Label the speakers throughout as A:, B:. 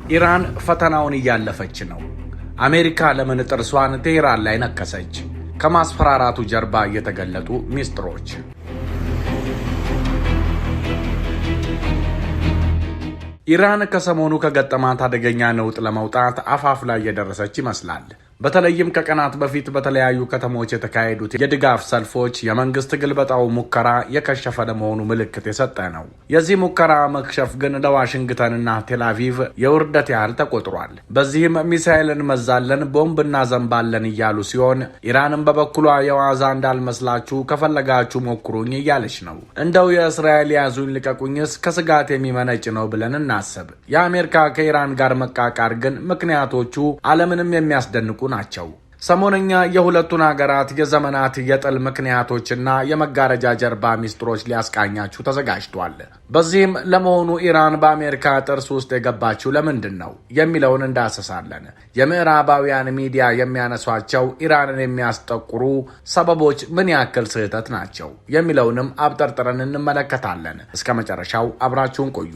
A: ኢራን ፈተናውን እያለፈች ነው። አሜሪካ ለምን ጥርሷን ቴህራን ላይ ነከሰች? ከማስፈራራቱ ጀርባ የተገለጡ ሚስጥሮች። ኢራን ከሰሞኑ ከገጠማት አደገኛ ነውጥ ለመውጣት አፋፍ ላይ የደረሰች ይመስላል። በተለይም ከቀናት በፊት በተለያዩ ከተሞች የተካሄዱት የድጋፍ ሰልፎች የመንግስት ግልበጣው ሙከራ የከሸፈ ለመሆኑ ምልክት የሰጠ ነው። የዚህ ሙከራ መክሸፍ ግን ለዋሽንግተንና ቴልአቪቭ የውርደት ያህል ተቆጥሯል። በዚህም ሚሳኤልን መዛለን፣ ቦምብ እናዘንባለን እያሉ ሲሆን ኢራንም በበኩሏ የዋዛ እንዳልመስላችሁ ከፈለጋችሁ ሞክሩኝ እያለች ነው። እንደው የእስራኤል ያዙኝ ልቀቁኝስ ከስጋት የሚመነጭ ነው ብለን እናስብ። የአሜሪካ ከኢራን ጋር መቃቃር ግን ምክንያቶቹ ዓለምንም የሚያስደንቁ ናቸው። ሰሞነኛ የሁለቱን ሀገራት የዘመናት የጥል ምክንያቶችና የመጋረጃ ጀርባ ሚስጥሮች ሊያስቃኛችሁ ተዘጋጅቷል። በዚህም ለመሆኑ ኢራን በአሜሪካ ጥርስ ውስጥ የገባችው ለምንድን ነው የሚለውን እንዳሰሳለን። የምዕራባውያን ሚዲያ የሚያነሷቸው ኢራንን የሚያስጠቁሩ ሰበቦች ምን ያክል ስህተት ናቸው የሚለውንም አብጠርጥረን እንመለከታለን። እስከ መጨረሻው አብራችሁን ቆዩ።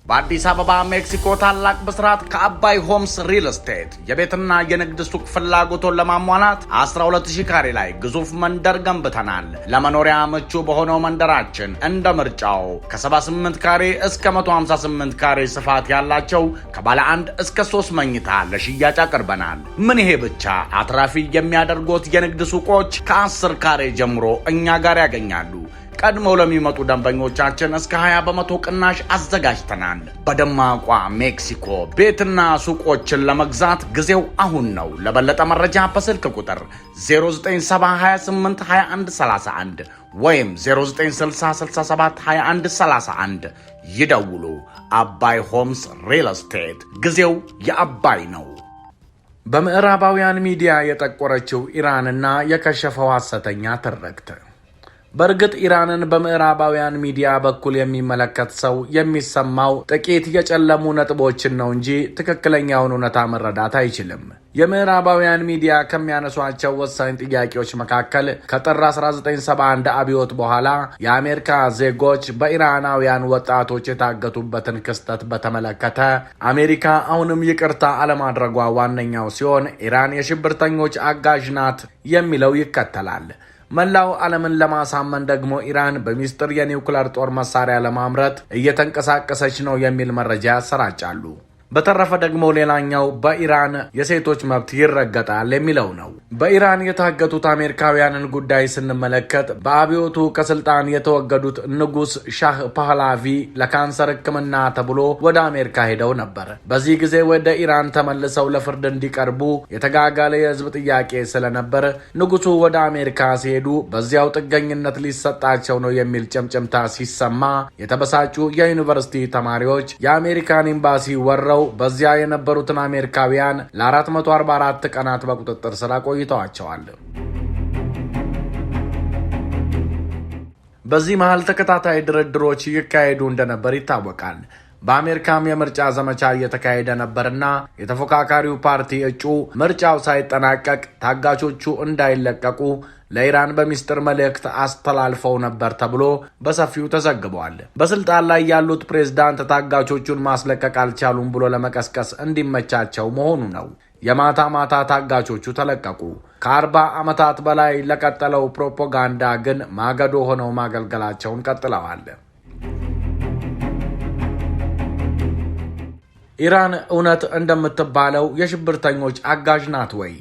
A: በአዲስ አበባ ሜክሲኮ ታላቅ ብስራት ከአባይ ሆምስ ሪል ስቴት የቤትና የንግድ ሱቅ ፍላጎቶን ለማሟላት 12000 ካሬ ላይ ግዙፍ መንደር ገንብተናል። ለመኖሪያ ምቹ በሆነው መንደራችን እንደ ምርጫው ከ78 ካሬ እስከ 158 ካሬ ስፋት ያላቸው ከባለ 1 እስከ 3 መኝታ ለሽያጭ አቅርበናል። ምን ይሄ ብቻ! አትራፊ የሚያደርጉት የንግድ ሱቆች ከ10 ካሬ ጀምሮ እኛ ጋር ያገኛሉ። ቀድመው ለሚመጡ ደንበኞቻችን እስከ 20% ቅናሽ አዘጋጅተናል። በደማቋ ሜክሲኮ ቤትና ሱቆችን ለመግዛት ጊዜው አሁን ነው። ለበለጠ መረጃ በስልክ ቁጥር 0978212131 ወይም 0960672131 ይደውሉ። አባይ ሆምስ ሪል ስቴት፣ ጊዜው የአባይ ነው። በምዕራባውያን ሚዲያ የጠቆረችው ኢራንና የከሸፈው ሐሰተኛ ትርክት። በእርግጥ ኢራንን በምዕራባውያን ሚዲያ በኩል የሚመለከት ሰው የሚሰማው ጥቂት የጨለሙ ነጥቦችን ነው እንጂ ትክክለኛውን እውነታ መረዳት አይችልም። የምዕራባውያን ሚዲያ ከሚያነሷቸው ወሳኝ ጥያቄዎች መካከል ከጥር 1971 አብዮት በኋላ የአሜሪካ ዜጎች በኢራናውያን ወጣቶች የታገቱበትን ክስተት በተመለከተ አሜሪካ አሁንም ይቅርታ አለማድረጓ ዋነኛው ሲሆን ኢራን የሽብርተኞች አጋዥ ናት የሚለው ይከተላል። መላው ዓለምን ለማሳመን ደግሞ ኢራን በሚስጥር የኒውክሌር ጦር መሳሪያ ለማምረት እየተንቀሳቀሰች ነው የሚል መረጃ ያሰራጫሉ። በተረፈ ደግሞ ሌላኛው በኢራን የሴቶች መብት ይረገጣል የሚለው ነው። በኢራን የታገቱት አሜሪካውያንን ጉዳይ ስንመለከት በአብዮቱ ከስልጣን የተወገዱት ንጉስ ሻህ ፓህላቪ ለካንሰር ሕክምና ተብሎ ወደ አሜሪካ ሄደው ነበር። በዚህ ጊዜ ወደ ኢራን ተመልሰው ለፍርድ እንዲቀርቡ የተጋጋለ የህዝብ ጥያቄ ስለነበር ንጉሱ ወደ አሜሪካ ሲሄዱ በዚያው ጥገኝነት ሊሰጣቸው ነው የሚል ጭምጭምታ ሲሰማ የተበሳጩ የዩኒቨርሲቲ ተማሪዎች የአሜሪካን ኤምባሲ ወረው በዚያ የነበሩትን አሜሪካውያን ለ444 ቀናት በቁጥጥር ስር አቆይተዋቸዋል። በዚህ መሃል ተከታታይ ድርድሮች ይካሄዱ እንደነበር ይታወቃል። በአሜሪካም የምርጫ ዘመቻ እየተካሄደ ነበርና የተፎካካሪው ፓርቲ እጩ ምርጫው ሳይጠናቀቅ ታጋቾቹ እንዳይለቀቁ ለኢራን በሚስጥር መልእክት አስተላልፈው ነበር ተብሎ በሰፊው ተዘግቧል። በስልጣን ላይ ያሉት ፕሬዝዳንት ታጋቾቹን ማስለቀቅ አልቻሉም ብሎ ለመቀስቀስ እንዲመቻቸው መሆኑ ነው። የማታ ማታ ታጋቾቹ ተለቀቁ። ከ40 ዓመታት በላይ ለቀጠለው ፕሮፓጋንዳ ግን ማገዶ ሆነው ማገልገላቸውን ቀጥለዋል። ኢራን እውነት እንደምትባለው የሽብርተኞች አጋዥ ናት ወይ?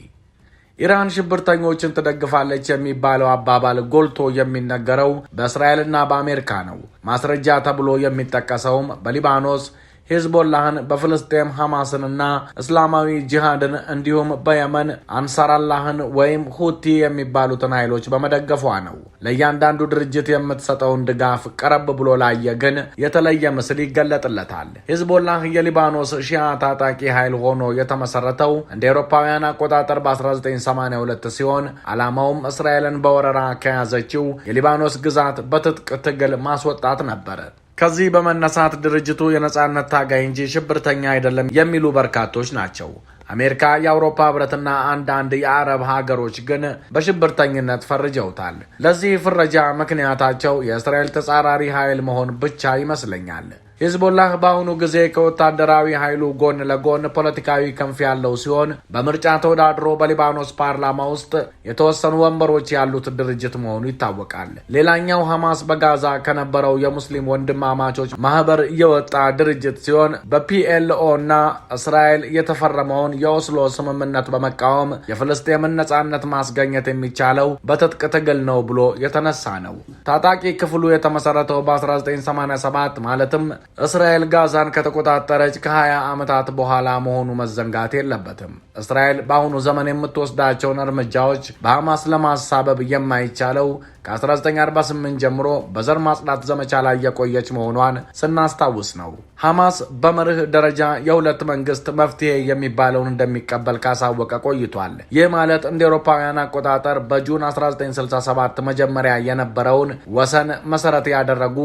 A: ኢራን ሽብርተኞችን ትደግፋለች የሚባለው አባባል ጎልቶ የሚነገረው በእስራኤልና በአሜሪካ ነው። ማስረጃ ተብሎ የሚጠቀሰውም በሊባኖስ ሂዝቦላህን፣ በፍልስጤም ሐማስንና እስላማዊ ጂሃድን እንዲሁም በየመን አንሳራላህን ወይም ሁቲ የሚባሉትን ኃይሎች በመደገፏ ነው። ለእያንዳንዱ ድርጅት የምትሰጠውን ድጋፍ ቀረብ ብሎ ላየ ግን የተለየ ምስል ይገለጥለታል። ሂዝቦላህ የሊባኖስ ሺዓ ታጣቂ ኃይል ሆኖ የተመሰረተው እንደ አውሮፓውያን አቆጣጠር በ1982 ሲሆን ዓላማውም እስራኤልን በወረራ ከያዘችው የሊባኖስ ግዛት በትጥቅ ትግል ማስወጣት ነበር። ከዚህ በመነሳት ድርጅቱ የነጻነት ታጋይ እንጂ ሽብርተኛ አይደለም የሚሉ በርካቶች ናቸው። አሜሪካ፣ የአውሮፓ ህብረትና አንዳንድ የአረብ ሀገሮች ግን በሽብርተኝነት ፈርጀውታል። ለዚህ ፍረጃ ምክንያታቸው የእስራኤል ተጻራሪ ኃይል መሆን ብቻ ይመስለኛል። ሂዝቦላህ በአሁኑ ጊዜ ከወታደራዊ ኃይሉ ጎን ለጎን ፖለቲካዊ ክንፍ ያለው ሲሆን በምርጫ ተወዳድሮ በሊባኖስ ፓርላማ ውስጥ የተወሰኑ ወንበሮች ያሉት ድርጅት መሆኑ ይታወቃል። ሌላኛው ሐማስ በጋዛ ከነበረው የሙስሊም ወንድማማቾች ማህበር የወጣ ድርጅት ሲሆን በፒኤልኦ እና እስራኤል የተፈረመውን የኦስሎ ስምምነት በመቃወም የፍልስጤምን ነጻነት ማስገኘት የሚቻለው በትጥቅ ትግል ነው ብሎ የተነሳ ነው። ታጣቂ ክፍሉ የተመሰረተው በ1987 ማለትም እስራኤል ጋዛን ከተቆጣጠረች ከ20 ዓመታት በኋላ መሆኑ መዘንጋት የለበትም። እስራኤል በአሁኑ ዘመን የምትወስዳቸውን እርምጃዎች በሐማስ ለማሳበብ የማይቻለው ከ1948 ጀምሮ በዘር ማጽዳት ዘመቻ ላይ የቆየች መሆኗን ስናስታውስ ነው። ሐማስ በመርህ ደረጃ የሁለት መንግስት መፍትሄ የሚባለውን እንደሚቀበል ካሳወቀ ቆይቷል። ይህ ማለት እንደ አውሮፓውያን አቆጣጠር በጁን 1967 መጀመሪያ የነበረውን ወሰን መሰረት ያደረጉ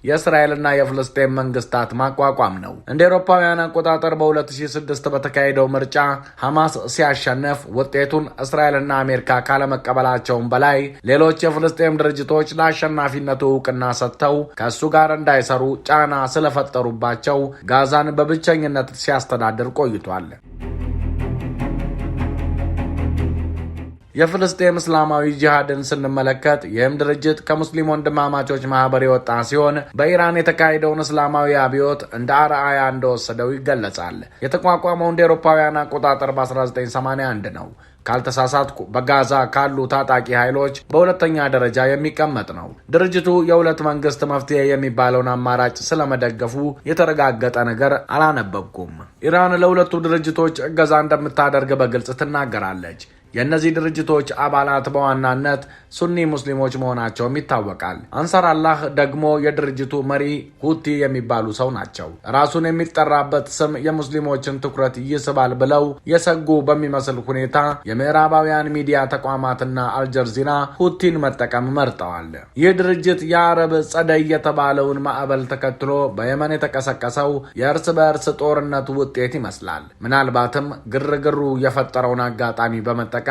A: የእስራኤልና የፍልስጤም መንግስታት ማቋቋም ነው። እንደ አውሮፓውያን አቆጣጠር በ2006 በተካሄደው ምርጫ ሐማስ ሲያሸንፍ ውጤቱን እስራኤልና አሜሪካ ካለመቀበላቸውም በላይ ሌሎች የፍልስጤም ድርጅቶች ለአሸናፊነቱ እውቅና ሰጥተው ከእሱ ጋር እንዳይሰሩ ጫና ስለፈጠሩባቸው ጋዛን በብቸኝነት ሲያስተዳድር ቆይቷል። የፍልስጤም እስላማዊ ጂሃድን ስንመለከት ይህም ድርጅት ከሙስሊም ወንድማማቾች ማህበር የወጣ ሲሆን በኢራን የተካሄደውን እስላማዊ አብዮት እንደ አርአያ እንደወሰደው ይገለጻል። የተቋቋመው እንደ አውሮፓውያን አቆጣጠር በ1981 ነው። ካልተሳሳትኩ በጋዛ ካሉ ታጣቂ ኃይሎች በሁለተኛ ደረጃ የሚቀመጥ ነው። ድርጅቱ የሁለት መንግስት መፍትሄ የሚባለውን አማራጭ ስለመደገፉ የተረጋገጠ ነገር አላነበብኩም። ኢራን ለሁለቱ ድርጅቶች እገዛ እንደምታደርግ በግልጽ ትናገራለች። የእነዚህ ድርጅቶች አባላት በዋናነት ሱኒ ሙስሊሞች መሆናቸውም ይታወቃል። አንሳር አላህ ደግሞ የድርጅቱ መሪ ሁቲ የሚባሉ ሰው ናቸው። ራሱን የሚጠራበት ስም የሙስሊሞችን ትኩረት ይስባል ብለው የሰጉ በሚመስል ሁኔታ የምዕራባውያን ሚዲያ ተቋማትና አልጀዚራ ሁቲን መጠቀም መርጠዋል። ይህ ድርጅት የአረብ ጸደይ የተባለውን ማዕበል ተከትሎ በየመን የተቀሰቀሰው የእርስ በእርስ ጦርነት ውጤት ይመስላል። ምናልባትም ግርግሩ የፈጠረውን አጋጣሚ በመጠቀም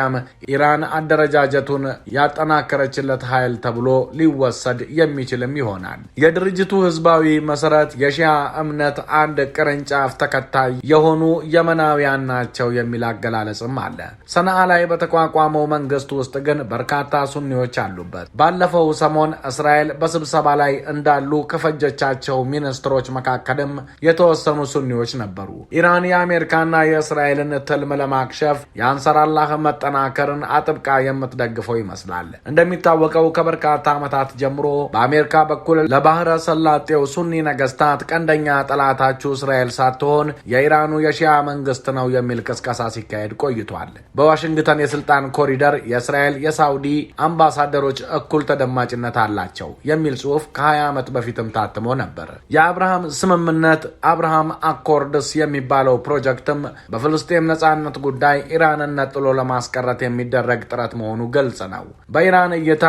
A: ኢራን አደረጃጀቱን ያጠናከረችለት ኃይል ተብሎ ሊወሰድ የሚችልም ይሆናል። የድርጅቱ ህዝባዊ መሰረት የሺያ እምነት አንድ ቅርንጫፍ ተከታይ የሆኑ የመናውያን ናቸው የሚል አገላለጽም አለ። ሰነአ ላይ በተቋቋመው መንግስት ውስጥ ግን በርካታ ሱኒዎች አሉበት። ባለፈው ሰሞን እስራኤል በስብሰባ ላይ እንዳሉ ከፈጀቻቸው ሚኒስትሮች መካከልም የተወሰኑ ሱኒዎች ነበሩ። ኢራን የአሜሪካና የእስራኤልን ትልም ለማክሸፍ የአንሳር አላህ መጠናከርን አጥብቃ የምትደግፈው ይመስላል። እንደሚታወቀው ከበርካታ ዓመታት ጀምሮ በአሜሪካ በኩል ለባህረ ሰላጤው ሱኒ ነገስታት ቀንደኛ ጠላታችሁ እስራኤል ሳትሆን የኢራኑ የሺያ መንግስት ነው የሚል ቅስቀሳ ሲካሄድ ቆይቷል። በዋሽንግተን የስልጣን ኮሪደር የእስራኤል የሳውዲ አምባሳደሮች እኩል ተደማጭነት አላቸው የሚል ጽሑፍ ከ20 ዓመት በፊትም ታትሞ ነበር። የአብርሃም ስምምነት አብርሃም አኮርድስ የሚባለው ፕሮጀክትም በፍልስጤም ነጻነት ጉዳይ ኢራንን ነጥሎ ለማስቀረት የሚደረግ ጥረት መሆኑ ግልጽ ነው። በኢራን እይታ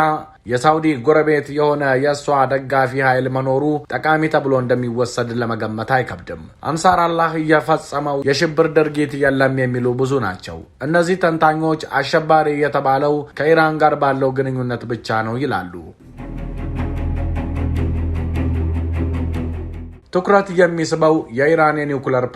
A: የሳውዲ ጎረቤት የሆነ የእሷ ደጋፊ ኃይል መኖሩ ጠቃሚ ተብሎ እንደሚወሰድ ለመገመት አይከብድም። አንሳር አላህ የፈጸመው የሽብር ድርጊት የለም የሚሉ ብዙ ናቸው። እነዚህ ተንታኞች አሸባሪ የተባለው ከኢራን ጋር ባለው ግንኙነት ብቻ ነው ይላሉ። ትኩረት የሚስበው የኢራን የኒውክለር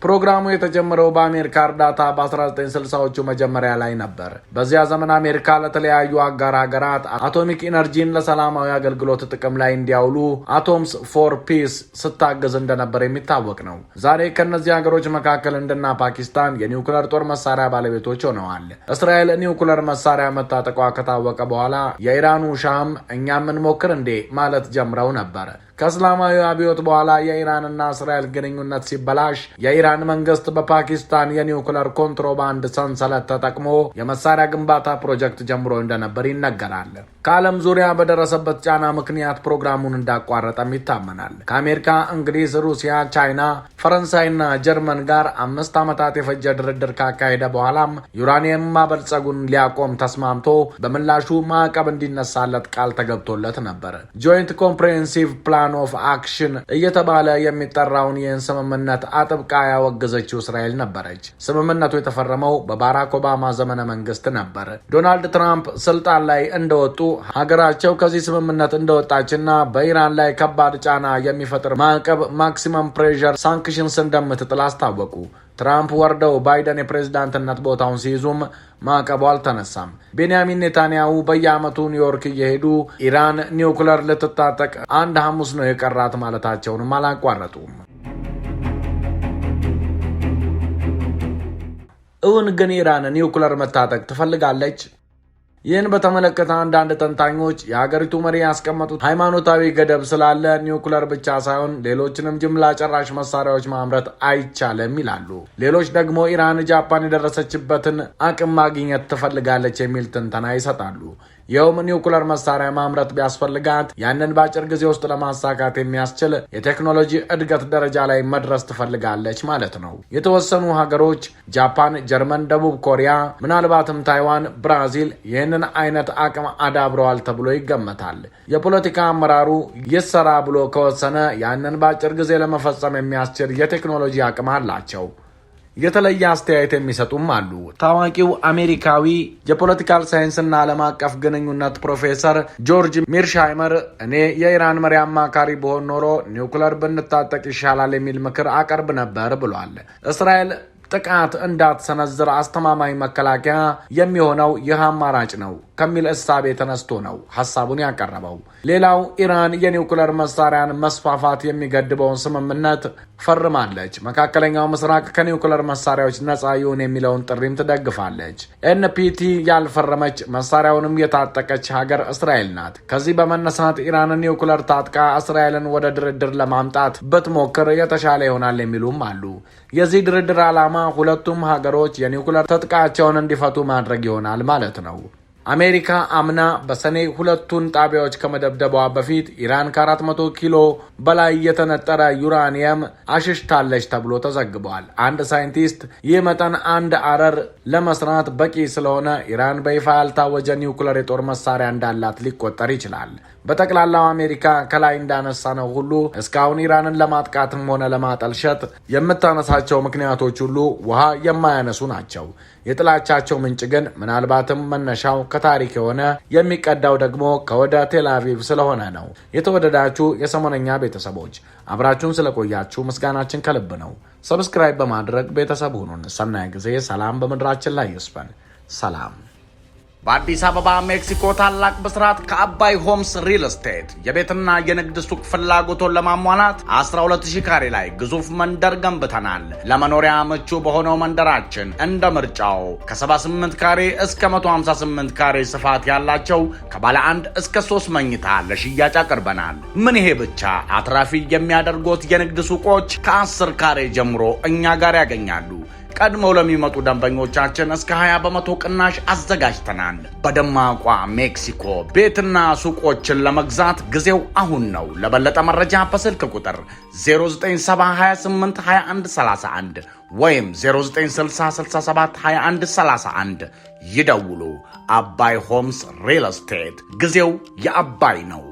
A: ፕሮግራሙ የተጀመረው በአሜሪካ እርዳታ በ1960ዎቹ መጀመሪያ ላይ ነበር። በዚያ ዘመን አሜሪካ ለተለያዩ አጋር ሀገራት አቶሚክ ኢነርጂን ለሰላማዊ አገልግሎት ጥቅም ላይ እንዲያውሉ አቶምስ ፎር ፒስ ስታግዝ እንደነበር የሚታወቅ ነው። ዛሬ ከነዚህ ሀገሮች መካከል እንደና ፓኪስታን የኒውክለር ጦር መሳሪያ ባለቤቶች ሆነዋል። እስራኤል ኒውክለር መሳሪያ መታጠቋ ከታወቀ በኋላ የኢራኑ ሻም እኛም እንሞክር እንዴ ማለት ጀምረው ነበር። ከእስላማዊ አብዮት በኋላ የኢራንና እስራኤል ግንኙነት ሲበላሽ የኢራን መንግስት በፓኪስታን የኒውክለር ኮንትሮባንድ ሰንሰለት ተጠቅሞ የመሳሪያ ግንባታ ፕሮጀክት ጀምሮ እንደነበር ይነገራል። ከዓለም ዙሪያ በደረሰበት ጫና ምክንያት ፕሮግራሙን እንዳቋረጠም ይታመናል። ከአሜሪካ፣ እንግሊዝ፣ ሩሲያ፣ ቻይና፣ ፈረንሳይና ጀርመን ጋር 5 ዓመታት የፈጀ ድርድር ካካሄደ በኋላም ዩራኒየም ማበልጸጉን ሊያቆም ተስማምቶ በምላሹ ማዕቀብ እንዲነሳለት ቃል ተገብቶለት ነበር። ጆይንት ኮምፕሬሄንሲቭ ፕላን ፕላን ኦፍ አክሽን እየተባለ የሚጠራውን ይህን ስምምነት አጥብቃ ያወገዘችው እስራኤል ነበረች። ስምምነቱ የተፈረመው በባራክ ኦባማ ዘመነ መንግስት ነበር። ዶናልድ ትራምፕ ስልጣን ላይ እንደወጡ ሀገራቸው ከዚህ ስምምነት እንደወጣችና በኢራን ላይ ከባድ ጫና የሚፈጥር ማዕቀብ ማክሲመም ፕሬዠር ሳንክሽንስ እንደምትጥል አስታወቁ። ትራምፕ ወርደው ባይደን የፕሬዝዳንትነት ቦታውን ሲይዙም ማዕቀቡ አልተነሳም። ቤንያሚን ኔታንያሁ በየዓመቱ ኒውዮርክ እየሄዱ ኢራን ኒውክለር ልትታጠቅ አንድ ሐሙስ ነው የቀራት ማለታቸውንም አላቋረጡም። እውን ግን ኢራን ኒውክለር መታጠቅ ትፈልጋለች? ይህን በተመለከተ አንዳንድ ተንታኞች የሀገሪቱ መሪ ያስቀመጡት ሃይማኖታዊ ገደብ ስላለ ኒውክለር ብቻ ሳይሆን ሌሎችንም ጅምላ ጨራሽ መሳሪያዎች ማምረት አይቻልም ይላሉ። ሌሎች ደግሞ ኢራን ጃፓን የደረሰችበትን አቅም ማግኘት ትፈልጋለች የሚል ትንተና ይሰጣሉ። ይኸውም ኒውክለር መሳሪያ ማምረት ቢያስፈልጋት ያንን በአጭር ጊዜ ውስጥ ለማሳካት የሚያስችል የቴክኖሎጂ እድገት ደረጃ ላይ መድረስ ትፈልጋለች ማለት ነው። የተወሰኑ ሀገሮች ጃፓን፣ ጀርመን፣ ደቡብ ኮሪያ፣ ምናልባትም ታይዋን፣ ብራዚል ይህንን አይነት አቅም አዳብረዋል ተብሎ ይገመታል። የፖለቲካ አመራሩ ይሰራ ብሎ ከወሰነ ያንን በአጭር ጊዜ ለመፈጸም የሚያስችል የቴክኖሎጂ አቅም አላቸው። የተለየ አስተያየት የሚሰጡም አሉ። ታዋቂው አሜሪካዊ የፖለቲካል ሳይንስና ዓለም አቀፍ ግንኙነት ፕሮፌሰር ጆርጅ ሚርሻይመር እኔ የኢራን መሪ አማካሪ በሆን ኖሮ ኒውክለር ብንታጠቅ ይሻላል የሚል ምክር አቀርብ ነበር ብሏል። እስራኤል ጥቃት እንዳትሰነዝር አስተማማኝ መከላከያ የሚሆነው ይህ አማራጭ ነው ከሚል እሳቤ ተነስቶ ነው ሐሳቡን ያቀረበው። ሌላው ኢራን የኒውክለር መሳሪያን መስፋፋት የሚገድበውን ስምምነት ፈርማለች። መካከለኛው ምስራቅ ከኒውክለር መሳሪያዎች ነፃ ይሁን የሚለውን ጥሪም ትደግፋለች። ኤንፒቲ ያልፈረመች መሳሪያውንም የታጠቀች ሀገር እስራኤል ናት። ከዚህ በመነሳት ኢራን ኒውክለር ታጥቃ እስራኤልን ወደ ድርድር ለማምጣት ብትሞክር የተሻለ ይሆናል የሚሉም አሉ። የዚህ ድርድር ዓላማ ሁለቱም ሀገሮች የኒውክለር ትጥቃቸውን እንዲፈቱ ማድረግ ይሆናል ማለት ነው። አሜሪካ አምና በሰኔ ሁለቱን ጣቢያዎች ከመደብደቧ በፊት ኢራን ከ400 ኪሎ በላይ የተነጠረ ዩራኒየም አሽሽታለች ተብሎ ተዘግቧል። አንድ ሳይንቲስት ይህ መጠን አንድ አረር ለመስራት በቂ ስለሆነ ኢራን በይፋ ያልታወጀ ኒውክለር የጦር መሳሪያ እንዳላት ሊቆጠር ይችላል። በጠቅላላው አሜሪካ ከላይ እንዳነሳነው ሁሉ እስካሁን ኢራንን ለማጥቃትም ሆነ ለማጠልሸት የምታነሳቸው ምክንያቶች ሁሉ ውሃ የማያነሱ ናቸው። የጥላቻቸው ምንጭ ግን ምናልባትም መነሻው ከታሪክ የሆነ የሚቀዳው ደግሞ ከወደ ቴል አቪቭ ስለሆነ ነው። የተወደዳችሁ የሰሞነኛ ቤተሰቦች አብራችሁን ስለቆያችሁ ምስጋናችን ከልብ ነው። ሰብስክራይብ በማድረግ ቤተሰብ ሁኑን። ሰናይ ጊዜ። ሰላም በምድራችን ላይ ይስፈን። ሰላም። በአዲስ አበባ ሜክሲኮ ታላቅ ብስራት ከአባይ ሆምስ ሪል ስቴት የቤትና የንግድ ሱቅ ፍላጎቶን ለማሟላት 12000 ካሬ ላይ ግዙፍ መንደር ገንብተናል። ለመኖሪያ ምቹ በሆነው መንደራችን እንደ ምርጫው ከ78 ካሬ እስከ 158 ካሬ ስፋት ያላቸው ከባለ 1 እስከ 3 መኝታ ለሽያጭ አቅርበናል። ምን ይሄ ብቻ! አትራፊ የሚያደርጉት የንግድ ሱቆች ከ10 ካሬ ጀምሮ እኛ ጋር ያገኛሉ። ቀድመው ለሚመጡ ደንበኞቻችን እስከ 20% ቅናሽ አዘጋጅተናል። በደማቋ ሜክሲኮ ቤትና ሱቆችን ለመግዛት ጊዜው አሁን ነው። ለበለጠ መረጃ በስልክ ቁጥር 0978212131 ወይም 0960672131 ይደውሉ። አባይ ሆምስ ሪል ስቴት፣ ጊዜው የአባይ ነው።